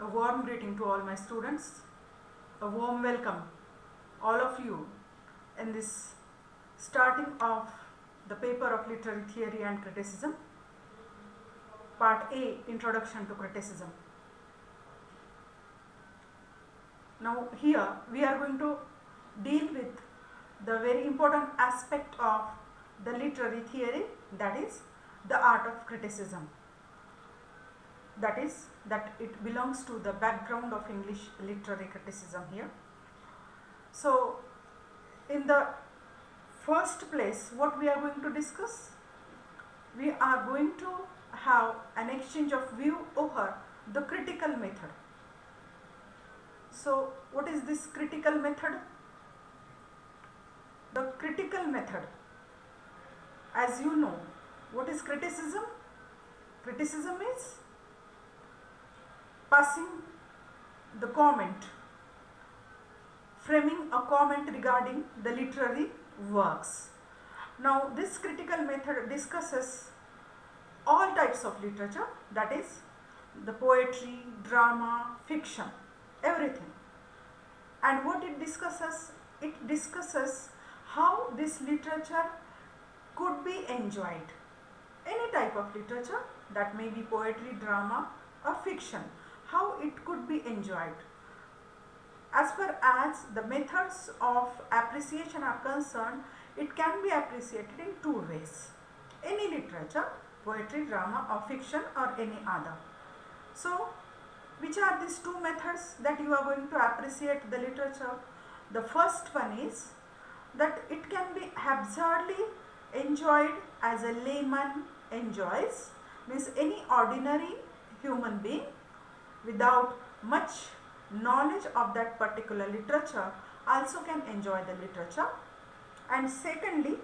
A warm greeting to all my students, a warm welcome all of you in this starting of the paper of literary theory and criticism, part A, Introduction to Criticism. Now here we are going to deal with the very important aspect of the literary theory, that is the art of criticism. That is that it belongs to the background of English literary criticism here. So in the first place, what we are going to discuss, we are going to have an exchange of view over the critical method. So what is this critical method? The critical method, as you know, what is criticism? Criticism is passing the comment, framing a comment regarding the literary works. Now this critical method discusses all types of literature, that is the poetry, drama, fiction, everything. And what it discusses how this literature could be enjoyed. Any type of literature, that may be poetry, drama or fiction, how it could be enjoyed. As far as the methods of appreciation are concerned, it can be appreciated in two ways. Any literature, poetry, drama or fiction or any other. So which are these two methods that you are going to appreciate the literature? The first one is that it can be absurdly enjoyed as a layman enjoys, means any ordinary human being without much knowledge of that particular literature also can enjoy the literature. And secondly,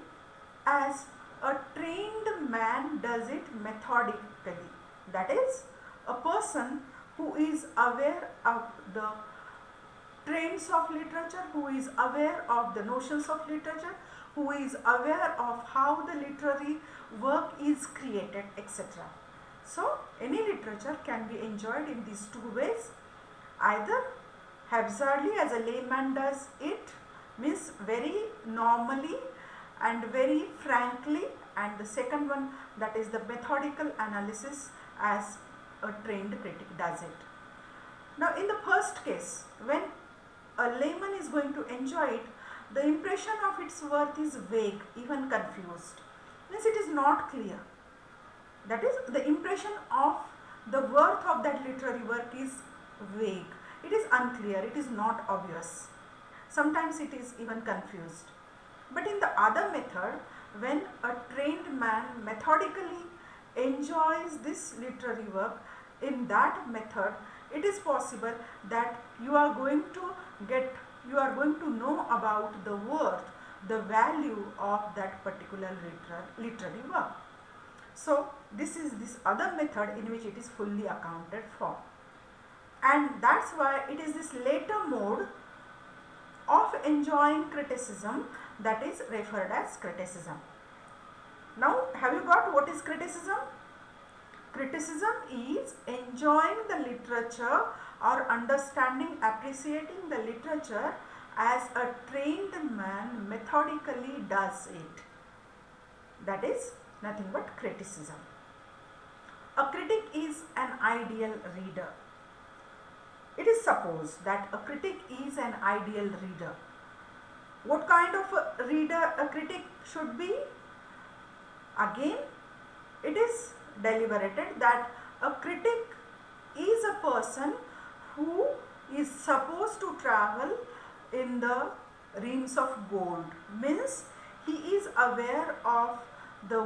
as a trained man does it methodically, that is a person who is aware of the trends of literature, who is aware of the notions of literature, who is aware of how the literary work is created, etc. So any literature can be enjoyed in these two ways, either absurdly as a layman does it, means very normally and very frankly, and the second one, that is the methodical analysis as a trained critic does it. Now in the first case, when a layman is going to enjoy it, the impression of its worth is vague, even confused, means it is not clear. That is, the impression of the worth of that literary work is vague, it is unclear, it is not obvious, sometimes it is even confused. But in the other method, when a trained man methodically enjoys this literary work, in that method it is possible that you are going to know about the worth, the value of that particular literary work. So this is this other method in which it is fully accounted for, and that's why it is this later mode of enjoying criticism that is referred as criticism. Now have you got what is criticism? Criticism is enjoying the literature or understanding, appreciating the literature as a trained man methodically does it. That is nothing but criticism. A critic is an ideal reader. It is supposed that a critic is an ideal reader. What kind of a reader a critic should be? Again, it is deliberated that a critic is a person who is supposed to travel in the realms of gold, means he is aware of the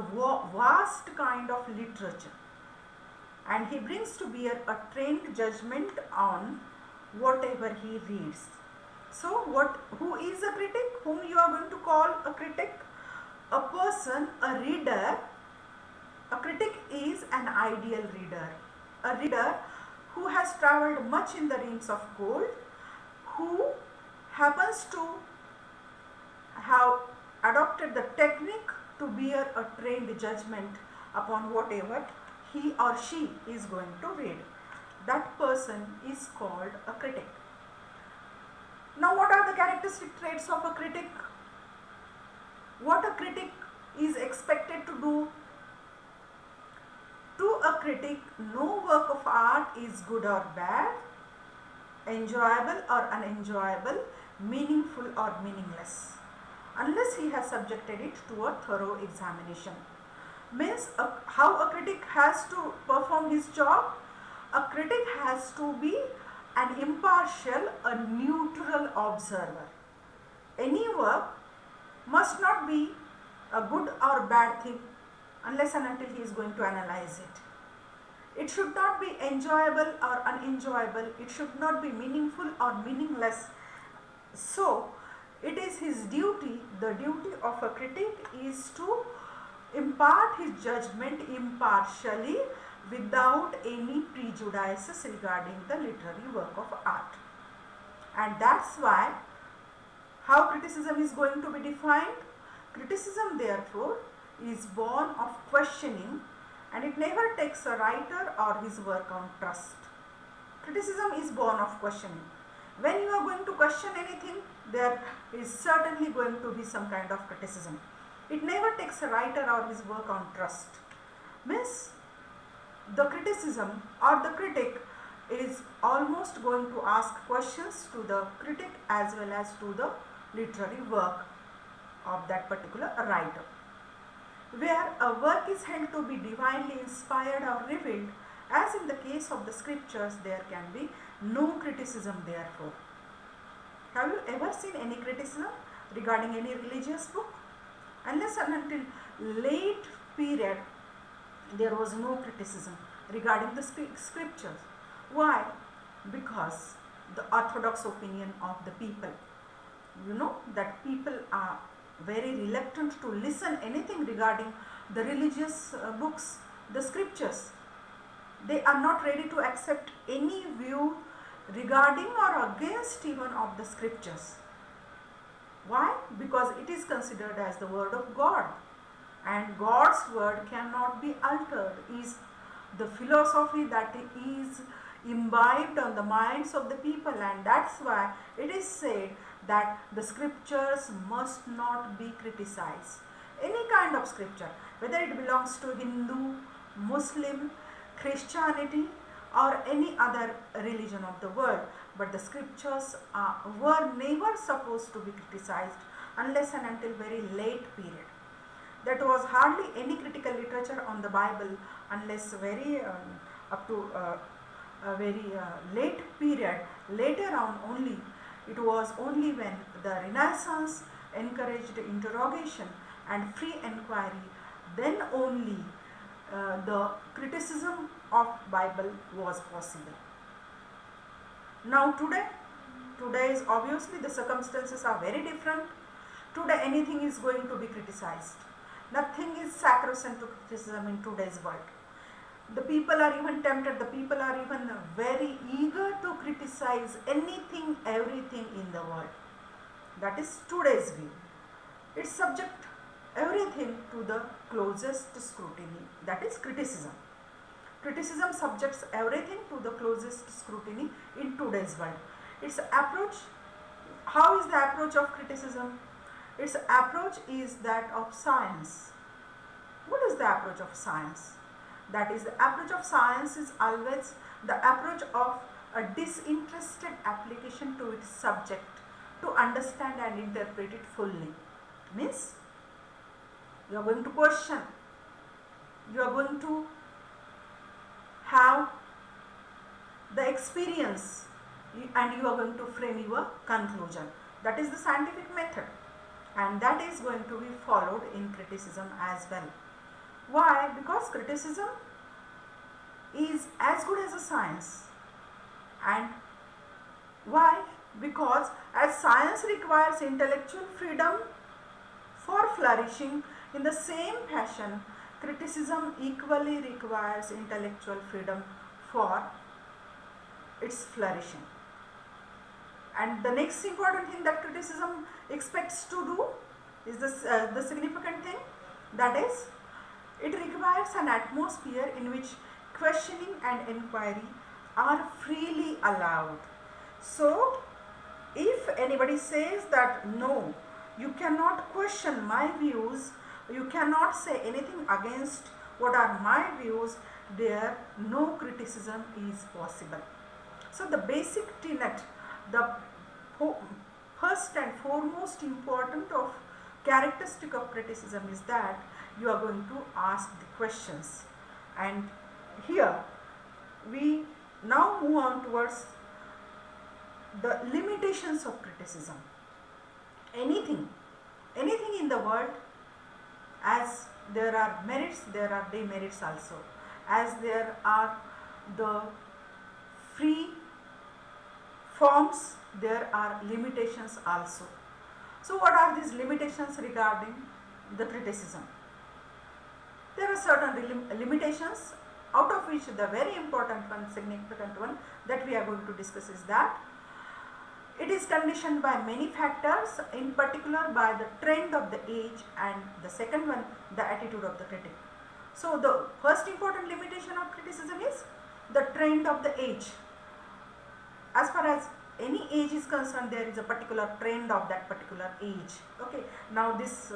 vast kind of literature and he brings to bear a trained judgment on whatever he reads. So who is a critic? Whom you are going to call a critic? A person, a reader. A critic is an ideal reader, a reader who has travelled much in the realms of gold, who happens to have adopted the technique to bear a trained judgment upon whatever he or she is going to read. that person is called a critic. Now, what are the characteristic traits of a critic? What a critic is expected to do? To a critic, no work of art is good or bad, enjoyable or unenjoyable, meaningful or meaningless, unless he has subjected it to a thorough examination. Means how a critic has to perform his job? A critic has to be an impartial, a neutral observer. Any work must not be a good or bad thing unless and until he is going to analyze it. It should not be enjoyable or unenjoyable. It should not be meaningful or meaningless. So, it is his duty, the duty of a critic is to impart his judgment impartially without any prejudices regarding the literary work of art. And that's why how criticism is going to be defined. Criticism therefore is born of questioning, and it never takes a writer or his work on trust. Criticism is born of questioning. When you are going to question anything, there is certainly going to be some kind of criticism. It never takes a writer or his work on trust. Means the criticism or the critic is almost going to ask questions to the critic as well as to the literary work of that particular writer. Where a work is held to be divinely inspired or revealed, as in the case of the scriptures, there can be no criticism therefore. Have you ever seen any criticism regarding any religious book? Unless and until late period, there was no criticism regarding the scriptures. Why? Because the orthodox opinion of the people, you know that people are very reluctant to listen anything regarding the religious books, the scriptures. They are not ready to accept any view regarding or against even of the scriptures. Why? Because it is considered as the word of God, and God's word cannot be altered, is the philosophy that is imbibed on the minds of the people, and that's why it is said that the scriptures must not be criticized. Any kind of scripture, whether it belongs to Hindu, Muslim, Christianity or any other religion of the world, but the scriptures were never supposed to be criticized unless and until very late period. There was hardly any critical literature on the Bible unless very up to a very late period. Later on only, it was only when the Renaissance encouraged interrogation and free inquiry, then only the criticism of Bible was possible. Now today is obviously the circumstances are very different. Today anything is going to be criticized. Nothing is sacrosanct to criticism in today's world. The people are even tempted, the people are even very eager to criticize anything, everything in the world. That is today's view. It subject everything to the closest scrutiny, that is criticism. Criticism subjects everything to the closest scrutiny in today's world. Its approach, how is the approach of criticism? Its approach is that of science. What is the approach of science? That is, the approach of science is always the approach of a disinterested application to its subject to understand and interpret it fully. Means, you are going to question, you are going to have the experience and you are going to frame your conclusion. That is the scientific method, and that is going to be followed in criticism as well. Why? Because criticism is as good as a science. And why? Because as science requires intellectual freedom for flourishing, in the same fashion criticism equally requires intellectual freedom for its flourishing. And the next important thing that criticism expects to do is the significant thing, that is, it requires an atmosphere in which questioning and inquiry are freely allowed. So if anybody says that no, you cannot question my views, you cannot say anything against what are my views, there no criticism is possible. So the basic tenet, the first and foremost important of characteristic of criticism is that you are going to ask the questions. And here we now move on towards the limitations of criticism. Anything in the world, as there are merits, there are demerits also. As there are the free forms, there are limitations also. So what are these limitations regarding the criticism? There are certain limitations, out of which the very important one, significant one that we are going to discuss is that it is conditioned by many factors, in particular by the trend of the age, and the second one, the attitude of the critic. So the first important limitation of criticism is the trend of the age. As far as any age is concerned, there is a particular trend of that particular age. Okay, now this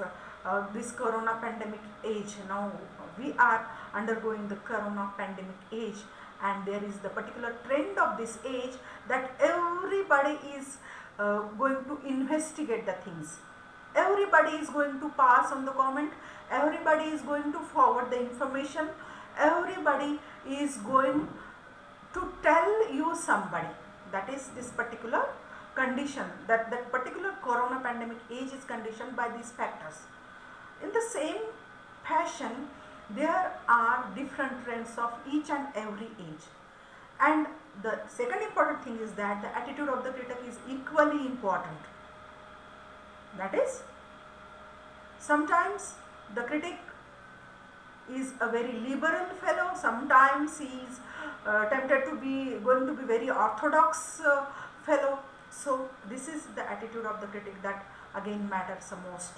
corona pandemic age, now we are undergoing the corona pandemic age, and there is the particular trend of this age that everybody is going to investigate the things, everybody is going to pass on the comment, everybody is going to forward the information, everybody is going to tell you somebody. That is this particular condition, that particular corona pandemic age is conditioned by these factors. In the same fashion, there are different trends of each and every age. And the second important thing is that the attitude of the critic is equally important. That is, sometimes the critic is a very liberal fellow, sometimes he is tempted to be going to be very orthodox fellow. So this is the attitude of the critic that again matters the most.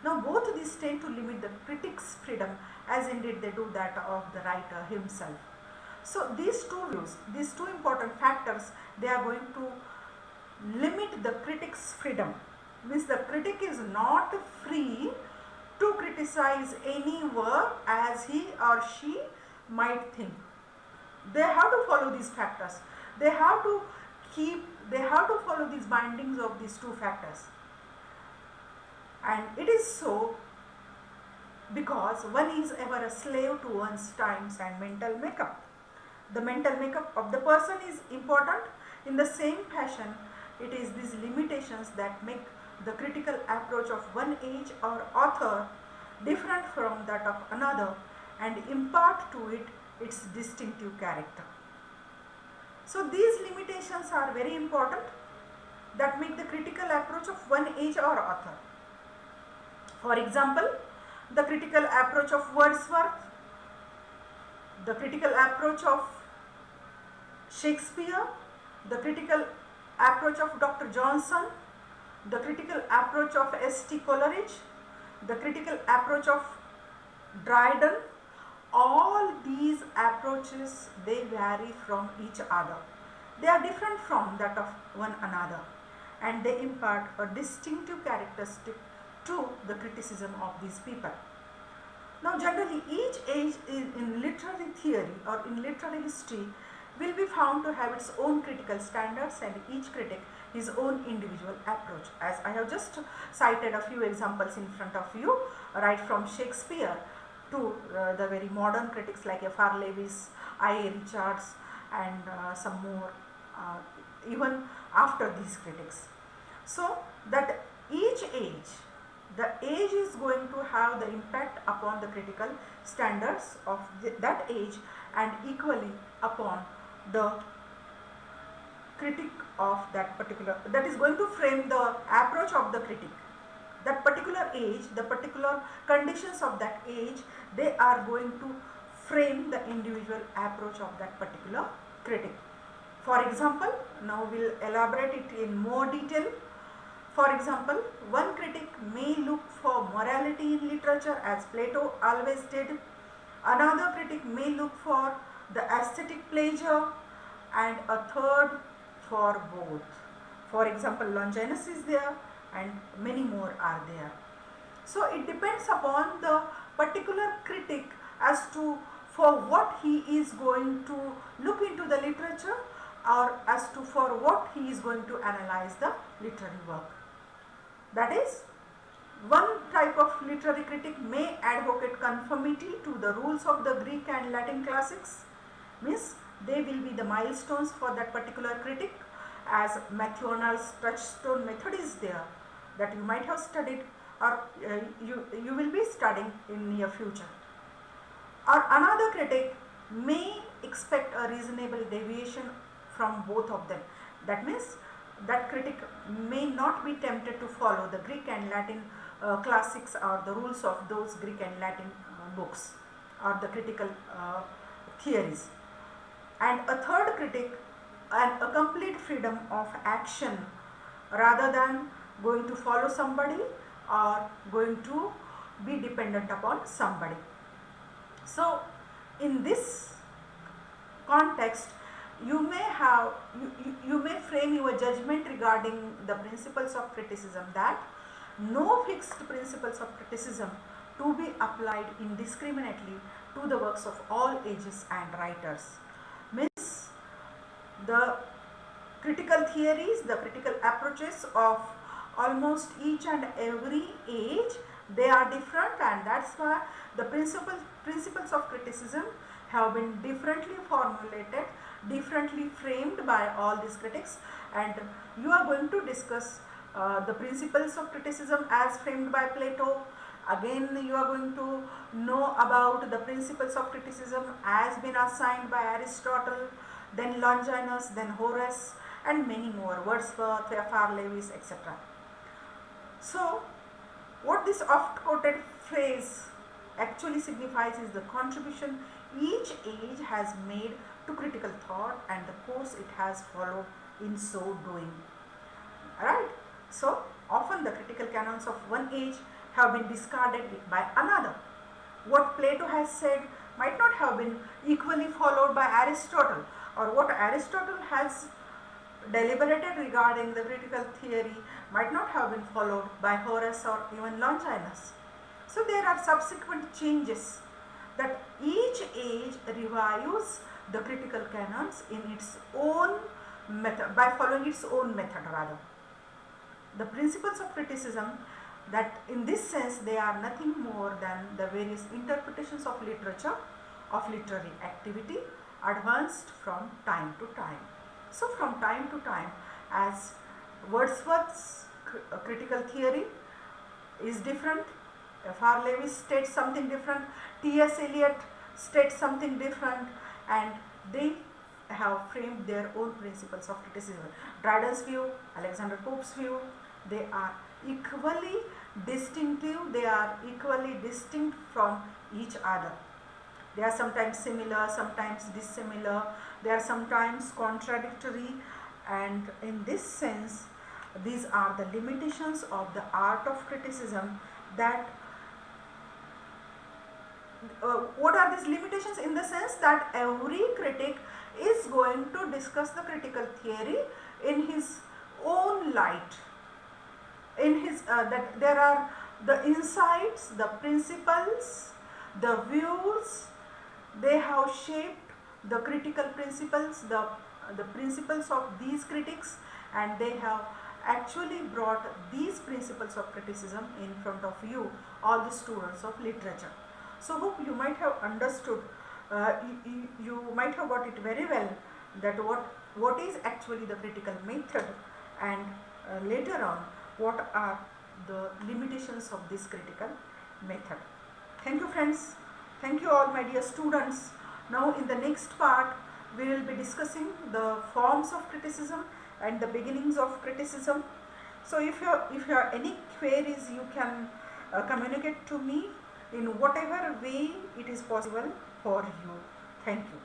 Now both these tend to limit the critic's freedom, as indeed they do that of the writer himself. So these two views, these two important factors, they are going to limit the critic's freedom. Means the critic is not free to criticize any work as he or she might think. They have to follow these factors. They have to follow these bindings of these two factors. And it is so because one is ever a slave to one's times and mental makeup. The mental makeup of the person is important. In the same fashion, it is these limitations that make the critical approach of one age or author different from that of another and impart to it its distinctive character. So these limitations are very important that make the critical approach of one age or author. For example, the critical approach of Wordsworth, the critical approach of Shakespeare, the critical approach of Dr. Johnson, the critical approach of S.T. Coleridge, the critical approach of Dryden, all these approaches, they vary from each other. They are different from that of one another, and they impart a distinctive characteristic to the criticism of these people. Now generally each age in literary theory or in literary history will be found to have its own critical standards and each critic his own individual approach. As I have just cited a few examples in front of you, right from Shakespeare to the very modern critics like F.R. Lewis, I.A. Richards, and some more even after these critics. So that each age, the age is going to have the impact upon the critical standards of that age and equally upon the critic of that particular, that is going to frame the approach of the critic. That particular age, the particular conditions of that age, they are going to frame the individual approach of that particular critic. For example, now we'll elaborate it in more detail. For example, one critic may look for morality in literature as Plato always did. Another critic may look for the aesthetic pleasure, and a third for both. For example, Longinus is there and many more are there. So it depends upon the particular critic as to for what he is going to look into the literature, or as to for what he is going to analyze the literary work. That is, one type of literary critic may advocate conformity to the rules of the Greek and Latin classics, means they will be the milestones for that particular critic, as Matthew Arnold's touchstone method is there that you might have studied, or you will be studying in near future. Or another critic may expect a reasonable deviation from both of them. That means that critic may not be tempted to follow the Greek and Latin classics or the rules of those Greek and Latin books or the critical theories. And a third critic, and a complete freedom of action rather than going to follow somebody or going to be dependent upon somebody. So in this context, you may frame your judgment regarding the principles of criticism that no fixed principles of criticism to be applied indiscriminately to the works of all ages and writers. Means the critical theories, the critical approaches of almost each and every age, they are different, and that's why the principles of criticism have been differently formulated, differently framed by all these critics, and you are going to discuss the principles of criticism as framed by Plato. Again, you are going to know about the principles of criticism as been assigned by Aristotle, then Longinus, then Horace, and many more, Wordsworth, F.R. Lewis, etc. So, what this oft quoted phrase actually signifies is the contribution each age has made to critical thought and the course it has followed in so doing. Right? So, often the critical canons of one age have been discarded by another. What Plato has said might not have been equally followed by Aristotle, or what Aristotle has deliberated regarding the critical theory might not have been followed by Horace or even Longinus. So there are subsequent changes that each age revives the critical canons in its own method, by following its own method rather. The principles of criticism, that in this sense they are nothing more than the various interpretations of literature, of literary activity, advanced from time to time. So from time to time, as Wordsworth's critical theory is different, F.R. Lewis states something different, T.S. Eliot states something different, and they have framed their own principles of criticism. Dryden's view, Alexander Pope's view, they are equally distinctive, they are equally distinct from each other. They are sometimes similar, sometimes dissimilar, they are sometimes contradictory, and in this sense, these are the limitations of the art of criticism. That what are these limitations? In the sense that every critic is going to discuss the critical theory in his own light, in his that there are the insights, the principles, the views, they have shaped the critical principles, the principles of these critics, and they have actually brought these principles of criticism in front of you, all the students of literature. So hope you might have understood, you might have got it very well, that what is actually the critical method, and later on what are the limitations of this critical method. Thank you friends, thank you all my dear students. Now in the next part we will be discussing the forms of criticism and the beginnings of criticism. So if you have any queries, you can communicate to me in whatever way it is possible for you. Thank you.